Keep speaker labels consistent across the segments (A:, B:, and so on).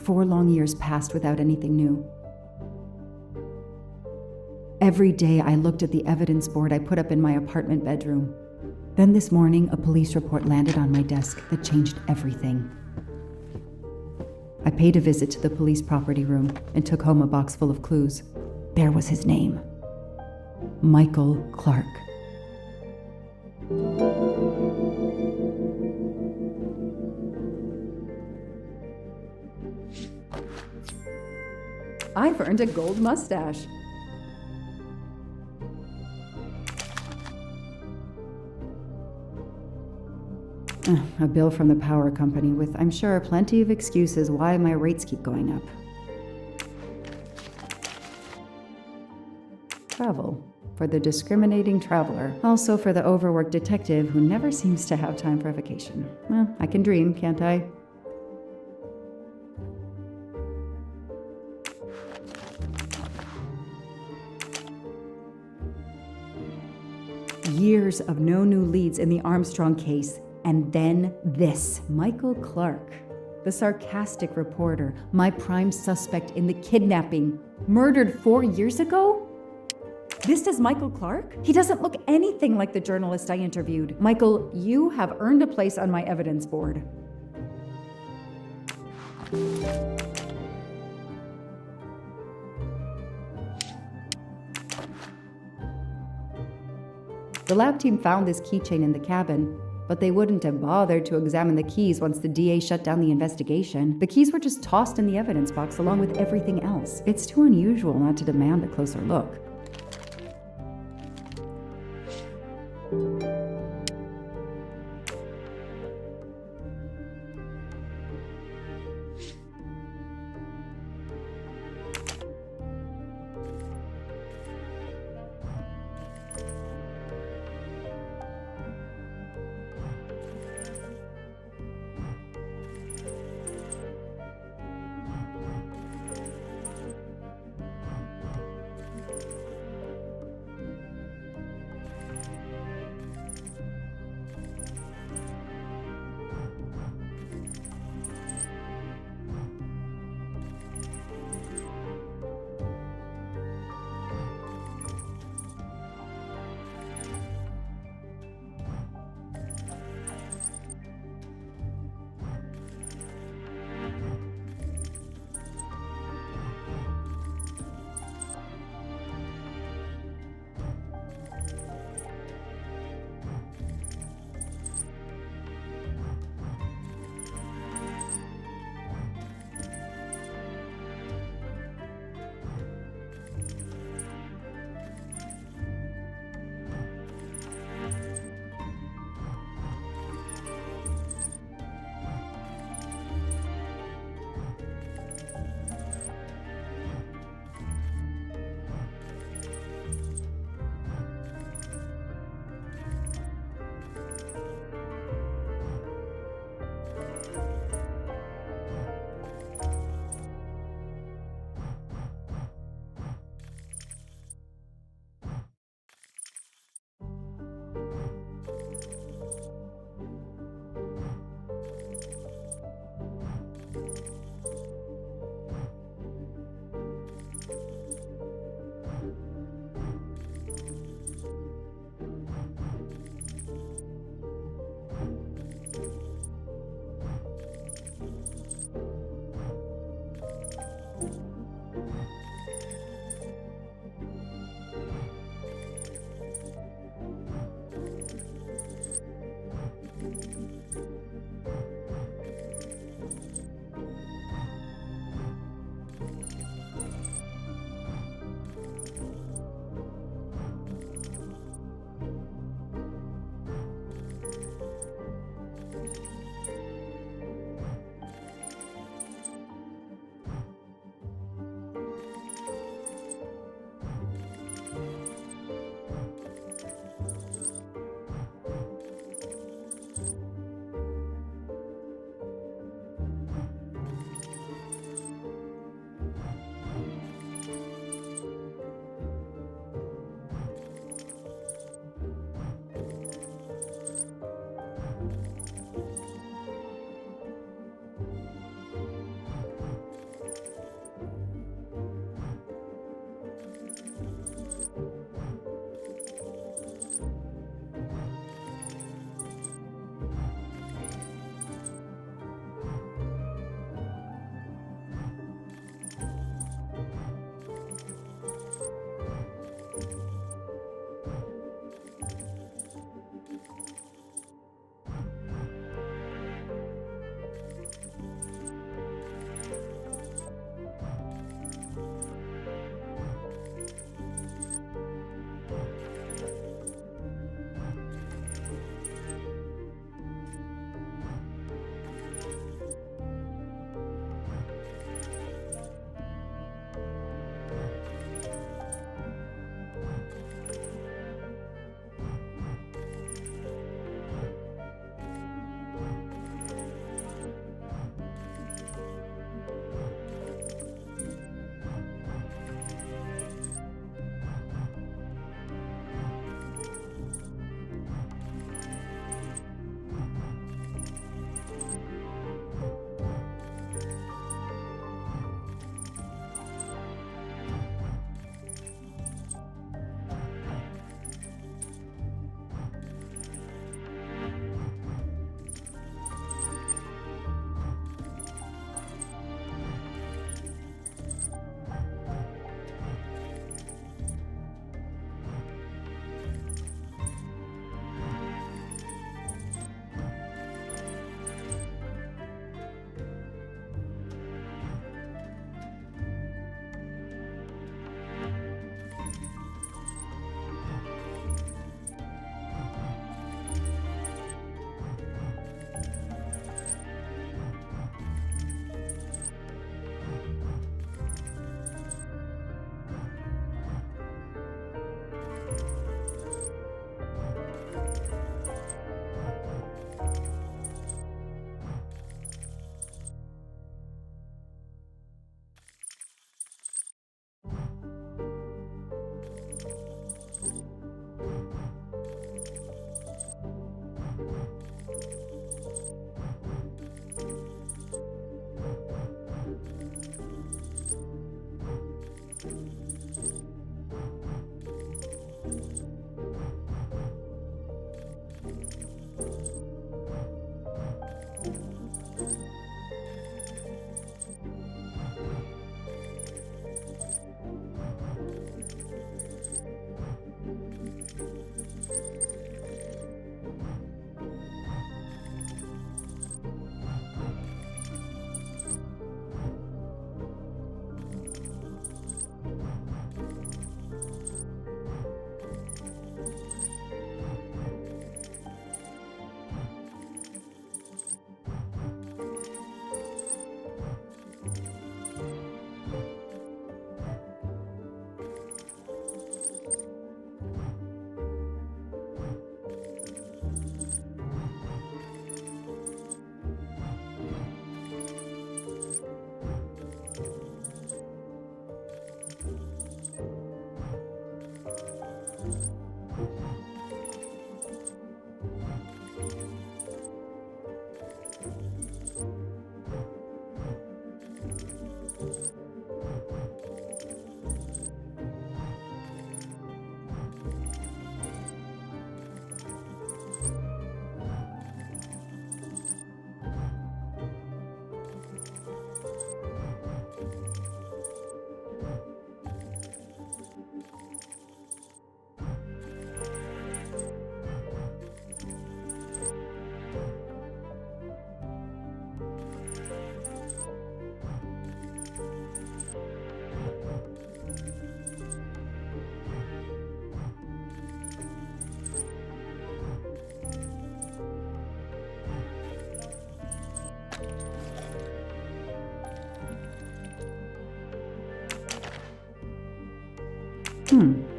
A: 4 long years passed without anything new. Every day I looked at the evidence board I put up in my apartment bedroom. Then this morning, a police report landed on my desk that changed everything. I paid a visit to the police property room and took home a box full of clues. There was his name. Michael Clark. I've earned a gold mustache. A bill from the power company with, I'm sure, plenty of excuses why my rates keep going up. Travel. For the discriminating traveler. Also for the overworked detective who never seems to have time for vacation. Well, I can dream, can't I? Years of no new leads in the Armstrong case. And then this. Michael Clark, the sarcastic reporter, my prime suspect in the kidnapping, murdered 4 years ago? This is Michael Clark? He doesn't look anything like the journalist I interviewed. Michael, you have earned a place on my evidence board. The lab team found this keychain in the cabin, but they wouldn't have bothered to examine the keys once the DA shut down the investigation. The keys were just tossed in the evidence box along with everything else. It's too unusual not to demand a closer look.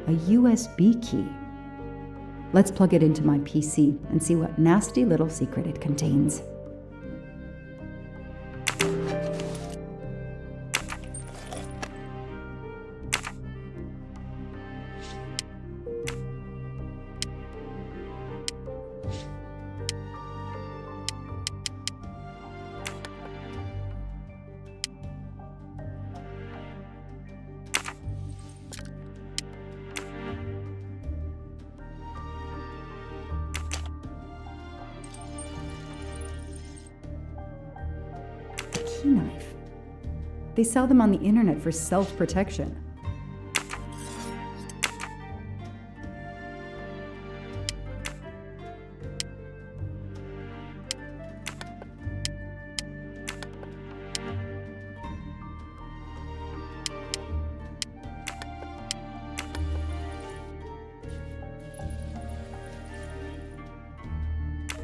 A: A USB key. Let's plug it into my PC and see what nasty little secret it contains. Key knife. They sell them on the internet for self-protection.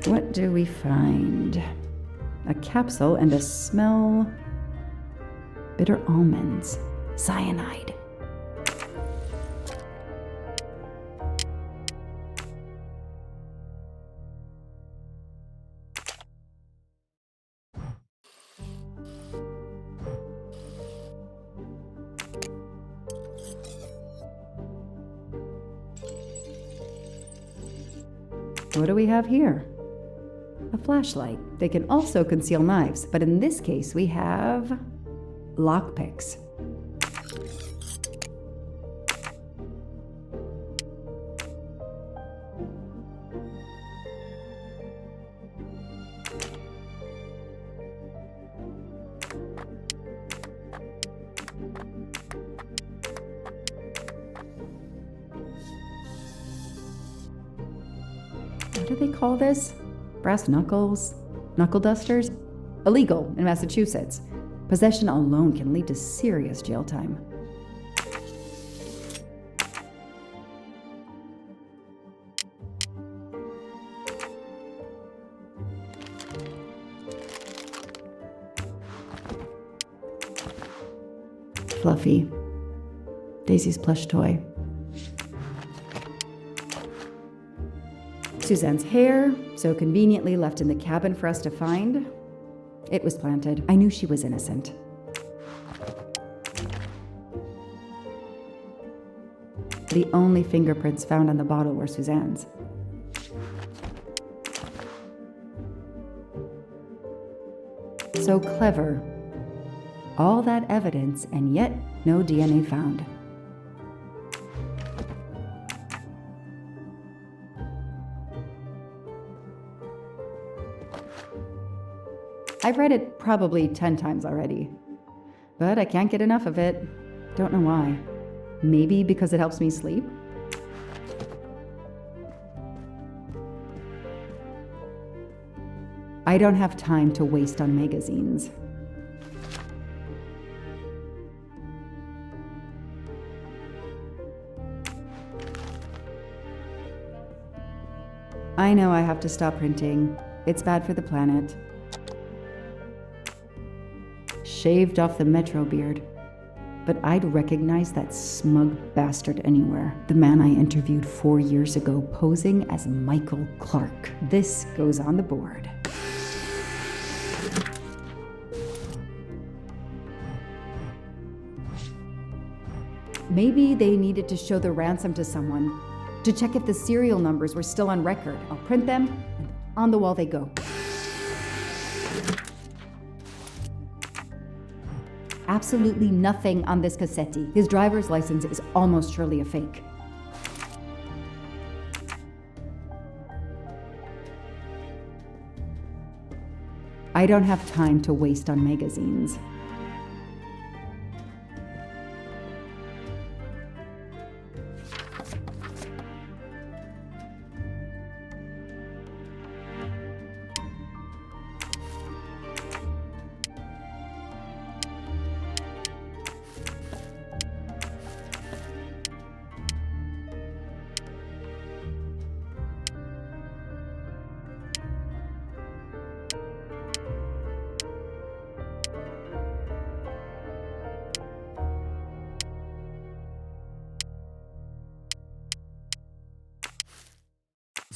A: What do we find? A capsule and a smell. Bitter almonds. Cyanide. What do we have here? A flashlight. They can also conceal knives, but in this case we have lockpicks. What do they call this? Brass knuckles? Knuckle dusters? Illegal in Massachusetts. Possession alone can lead to serious jail time. Fluffy. Daisy's plush toy. Suzanne's hair, so conveniently left in the cabin for us to find. It was planted. I knew she was innocent. The only fingerprints found on the bottle were Suzanne's. So clever. All that evidence, and yet no DNA found. I've read it probably 10 times already, but I can't get enough of it. Don't know why. Maybe because it helps me sleep? I don't have time to waste on magazines. I know I have to stop printing. It's bad for the planet. Shaved off the metro beard. But I'd recognize that smug bastard anywhere. The man I interviewed 4 years ago posing as Michael Clark. This goes on the board. Maybe they needed to show the ransom to someone, to check if the serial numbers were still on record. I'll print them, and on the wall they go. Absolutely nothing on this Cassetti. His driver's license is almost surely a fake. I don't have time to waste on magazines.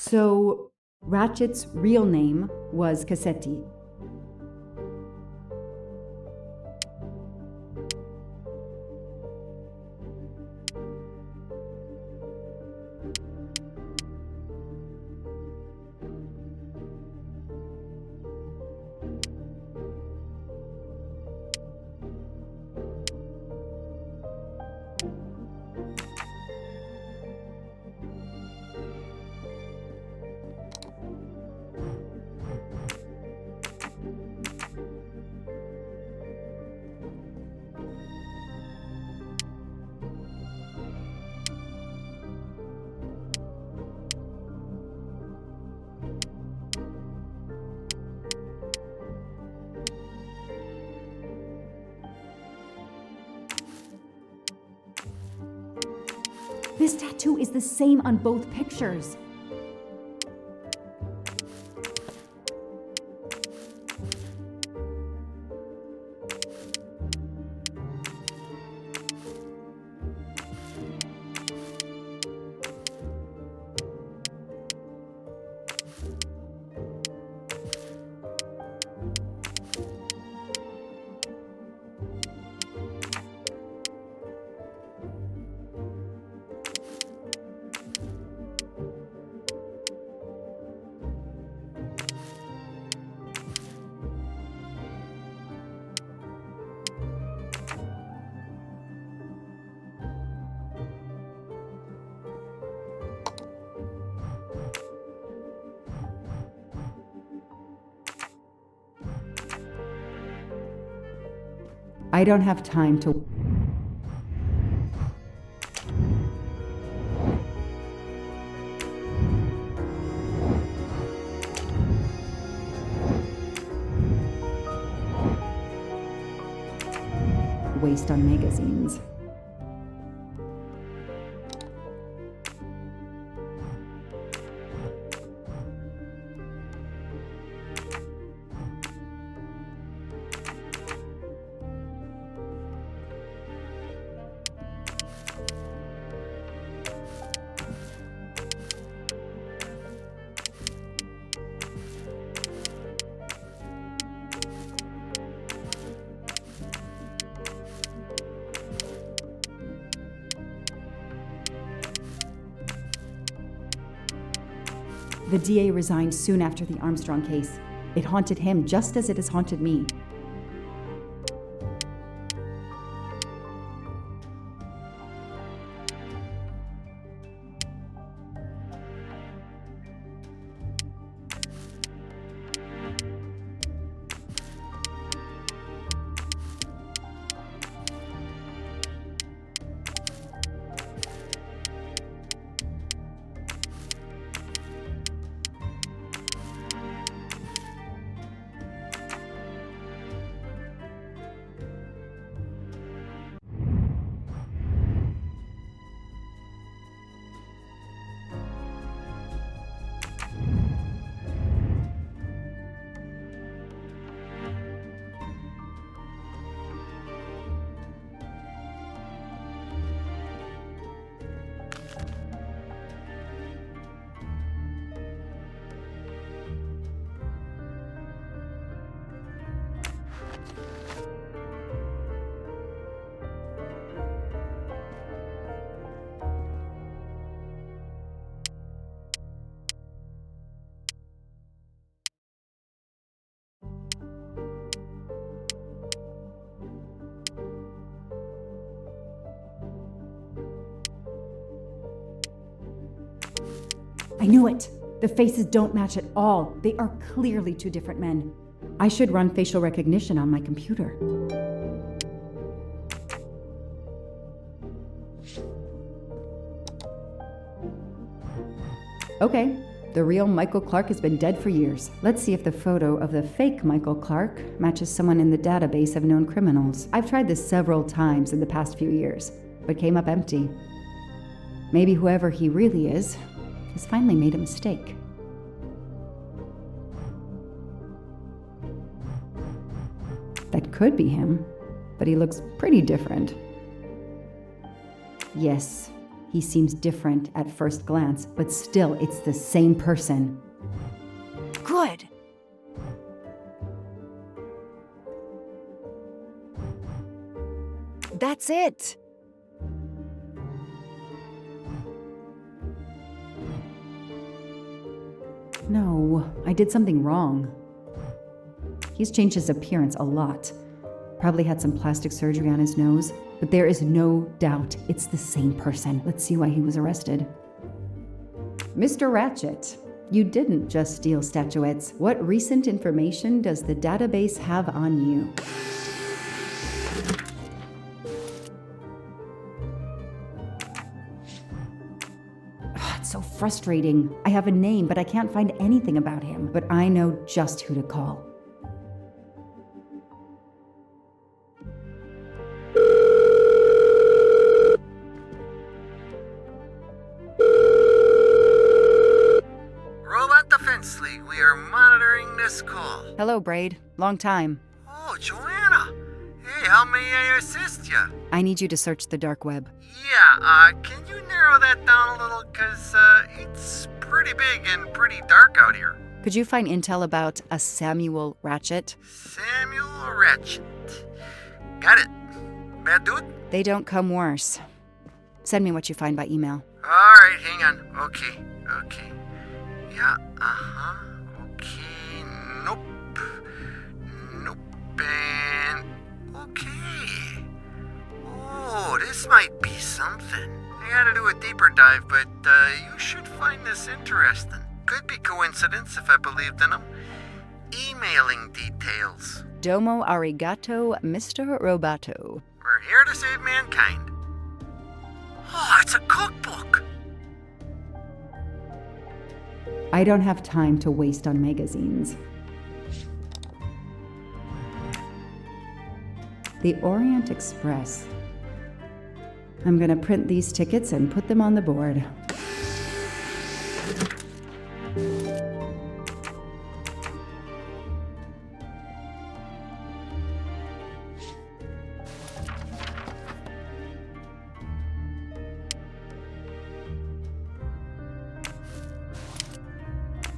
A: So, Ratchet's real name was Cassetti. This tattoo is the same on both pictures. I don't have time to... waste on magazines. The DA resigned soon after the Armstrong case. It haunted him just as it has haunted me. I knew it! The faces don't match at all. They are clearly two different men. I should run facial recognition on my computer. Okay, the real Michael Clark has been dead for years. Let's see if the photo of the fake Michael Clark matches someone in the database of known criminals. I've tried this several times in the past few years, but came up empty. Maybe whoever he really is has finally made a mistake. That could be him, but he looks pretty different. Yes, He seems different at first glance, but still it's the same person.
B: Good. That's it.
A: No, I did something wrong. He's changed his appearance a lot. Probably had some plastic surgery on his nose, but there is no doubt it's the same person. Let's see why he was arrested. Mr. Ratchet, you didn't just steal statuettes. What recent information does the database have on you? It's so frustrating. I have a name, but I can't find anything about him. But I know just who to call.
C: Robot Defense League, we are monitoring this call.
A: Hello, Braid. Long time.
C: Oh, Joanna. Hey, how may I assist you?
A: I need you to search the dark web.
C: Yeah, can you narrow that down a little? Cause, it's pretty big and pretty dark out here.
A: Could you find intel about a Samuel Ratchet?
C: Samuel Ratchet. Got it. Bad dude?
A: They don't come worse. Send me what you find by email.
C: Alright, hang on. Okay. Yeah, okay. Nope. And okay. Oh, this might be something. I gotta do a deeper dive, but you should find this interesting. Could be coincidence if I believed in them. Emailing details.
A: Domo arigato, Mr. Roboto.
C: We're here to save mankind. Oh, it's a cookbook.
A: I don't have time to waste on magazines. The Orient Express. I'm gonna print these tickets and put them on the board.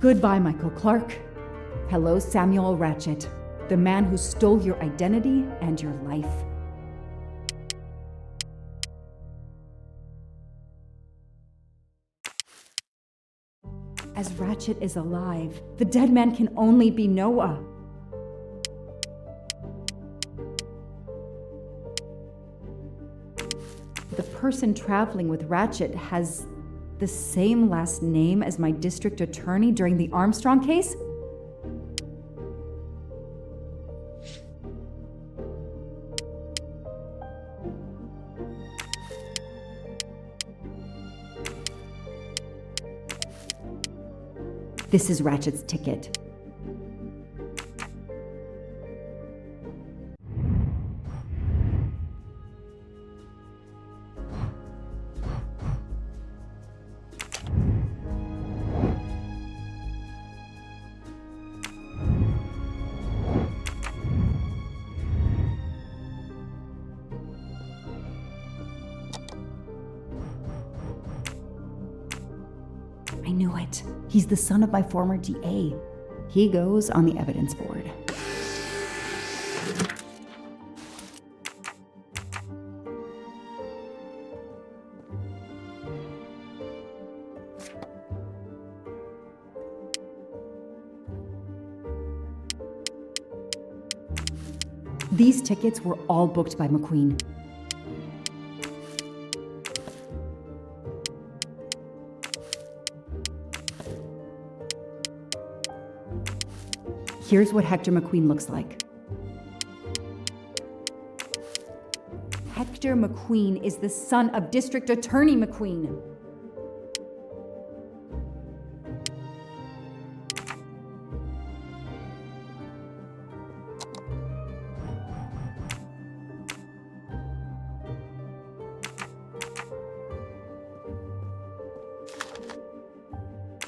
A: Goodbye, Michael Clark. Hello, Samuel Ratchet, the man who stole your identity and your life. As Ratchet is alive, the dead man can only be Noah. The person traveling with Ratchet has the same last name as my district attorney during the Armstrong case? This is Ratchet's ticket. I knew it. He's the son of my former DA. He goes on the evidence board. These tickets were all booked by McQueen. Here's what Hector McQueen looks like. Hector McQueen is the son of District Attorney McQueen.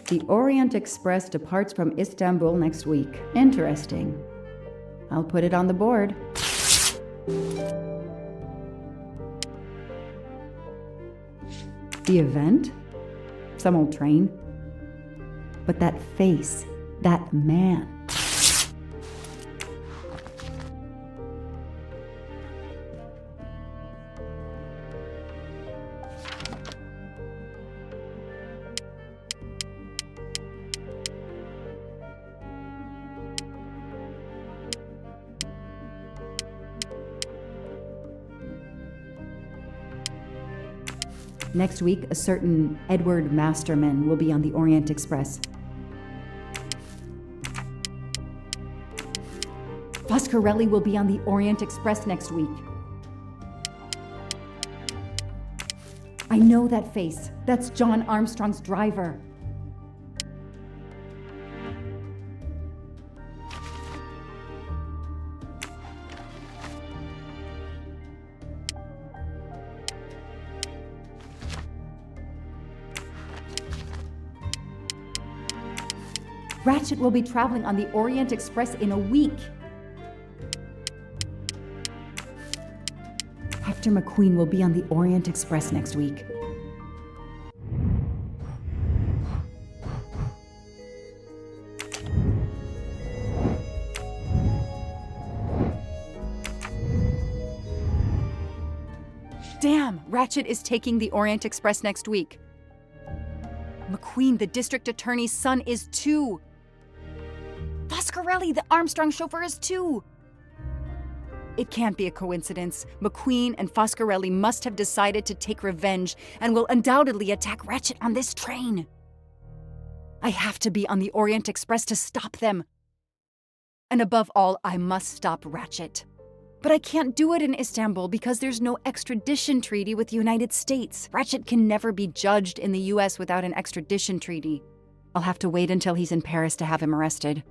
A: The Orient Express departs from Istanbul next week. Interesting. I'll put it on the board. The event? Some old train. But that face, that man. Next week, a certain Edward Masterman will be on the Orient Express. Foscarelli will be on the Orient Express next week. I know that face. That's John Armstrong's driver. Ratchet will be traveling on the Orient Express in a week. Hector McQueen will be on the Orient Express next week. Damn, Ratchet is taking the Orient Express next week. McQueen, the district attorney's son, is too. Foscarelli, the Armstrong chauffeur, is too. It can't be a coincidence. McQueen and Foscarelli must have decided to take revenge and will undoubtedly attack Ratchet on this train. I have to be on the Orient Express to stop them. And above all, I must stop Ratchet. But I can't do it in Istanbul because there's no extradition treaty with the United States. Ratchet can never be judged in the US without an extradition treaty. I'll have to wait until he's in Paris to have him arrested.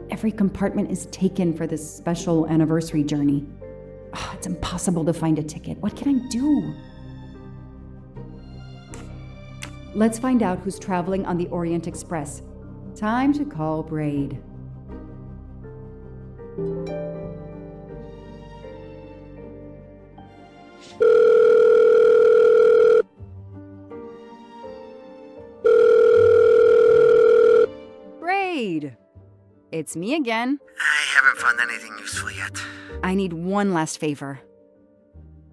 A: Every compartment is taken for this special anniversary journey. Oh, it's impossible to find a ticket. What can I do? Let's find out who's traveling on the Orient Express. Time to call Braid. Braid! It's me again.
C: I haven't found anything useful yet.
A: I need one last favor.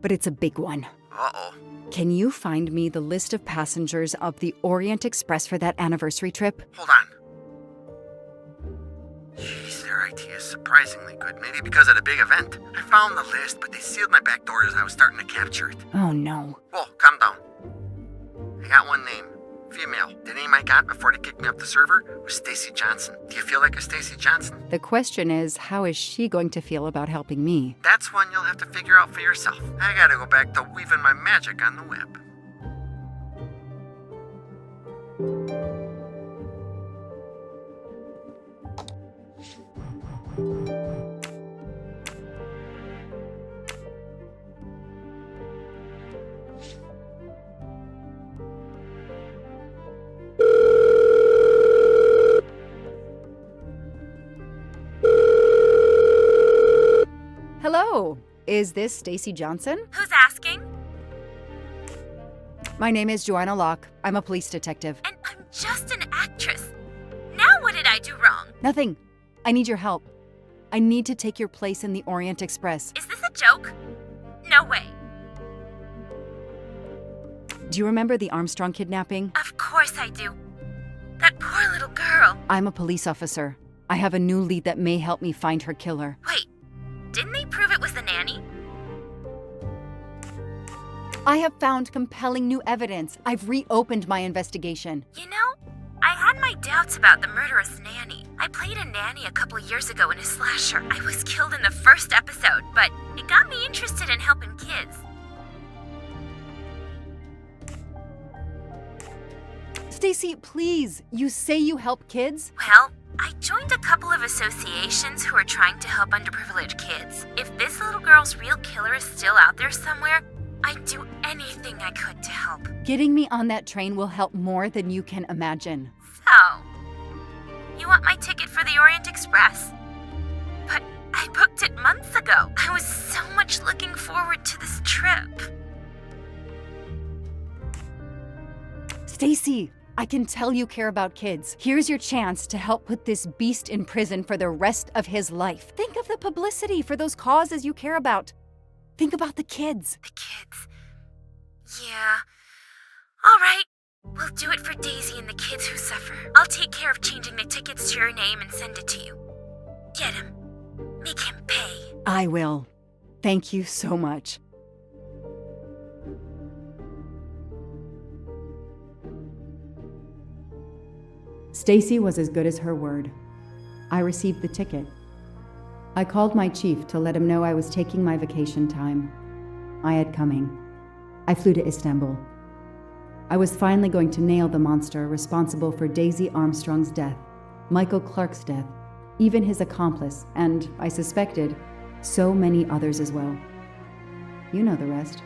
A: But it's a big one.
C: Uh-oh.
A: Can you find me the list of passengers of the Orient Express for that anniversary trip?
C: Hold on. Jeez, their IT is surprisingly good. Maybe because of the big event. I found the list, but they sealed my back door as I was starting to capture it.
A: Oh no.
C: Whoa, calm down. I got one name. Female. The name I got before they kicked me off the server was Stacy Johnson. Do you feel like a Stacy Johnson?
A: The question is, how is she going to feel about helping me?
C: That's one you'll have to figure out for yourself. I gotta go back to weaving my magic on the web.
A: Hello, is this Stacy Johnson?
B: Who's asking?
A: My name is Joanna Locke. I'm a police detective.
B: And I'm just an actress. Now what did I do wrong?
A: Nothing. I need your help. I need to take your place in the Orient Express.
B: Is this a joke? No way.
A: Do you remember the Armstrong kidnapping?
B: Of course I do. That poor little girl.
A: I'm a police officer. I have a new lead that may help me find her killer.
B: Wait, didn't they prove it was the nanny?
A: I have found compelling new evidence. I've reopened my investigation.
B: You know, I had my doubts about the murderous nanny. I played a nanny a couple years ago in a slasher. I was killed in the first episode, but it got me interested in helping kids.
A: Stacy, please, you say you help kids?
B: Well, I joined a couple of associations who are trying to help underprivileged kids. If this little girl's real killer is still out there somewhere, I'd do anything I could to help.
A: Getting me on that train will help more than you can imagine.
B: So, you want my ticket for the Orient Express? But I booked it months ago. I was so much looking forward to this trip.
A: Stacy, I can tell you care about kids. Here's your chance to help put this beast in prison for the rest of his life. Think of the publicity for those causes you care about. Think about the kids.
B: The kids. Yeah. All right. We'll do it for Daisy and the kids who suffer. I'll take care of changing the tickets to your name and send it to you. Get him. Make him pay.
A: I will. Thank you so much. Stacy was as good as her word. I received the ticket. I called my chief to let him know I was taking my vacation time. I had coming. I flew to Istanbul. I was finally going to nail the monster responsible for Daisy Armstrong's death, Michael Clark's death, even his accomplice, and, I suspected, so many others as well. You know the rest.